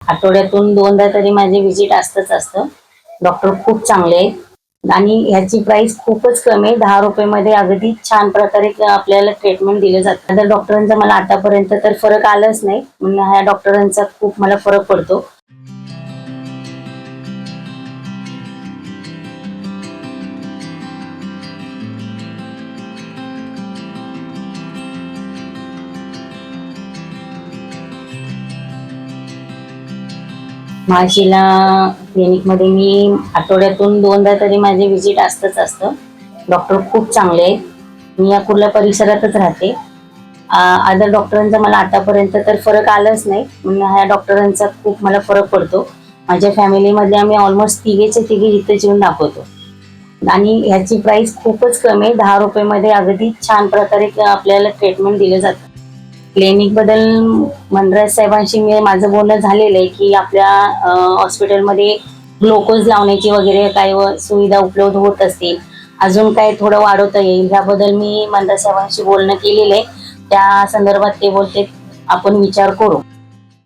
आठवड्यातून 2दा तरी माझे व्हिजिट असतं. डॉक्टर खूप चांगले आहेत आणि ह्याची प्राइस खूपच कमी आहे. 10 रुपयामध्ये अगदी छान प्रकारे आपल्याला ट्रीटमेंट दिलं जातं. तर डॉक्टरांचा मला आतापर्यंत तर फरक आलाच नाही. म्हणून ह्या डॉक्टरांचा खूप मला फरक पडतो. माळशिला क्लिनिकमध्ये मी आठवड्यातून 2दा तरी माझे व्हिजिट असतं. डॉक्टर खूप चांगले आहेत. मी या कुर्ला परिसरातच राहते. अदर डॉक्टरांचा मला आतापर्यंत तर फरक आलाच नाही. म्हणून ह्या डॉक्टरांचा खूप मला फरक पडतो. माझ्या फॅमिलीमध्ये आम्ही ऑलमोस्ट तिघेच्या तिघे इथेच येऊन दाखवतो आणि ह्याची प्राइस खूपच कमी आहे. 10 रुपयामध्ये अगदी छान प्रकारे आपल्याला ट्रीटमेंट दिलं जातं. क्लिनिक बद्दल मनराज साहेबांशी माझं बोलणं झालेलं आहे की आपल्या हॉस्पिटलमध्ये ग्लुकोज लावण्याची वगैरे काही सुविधा उपलब्ध होत असतील, अजून काय थोडं वाढवता येईल याबद्दल मी मनराज साहेबांशी बोलणं केलेलं आहे. त्या संदर्भात ते बोलते आपण विचार करू.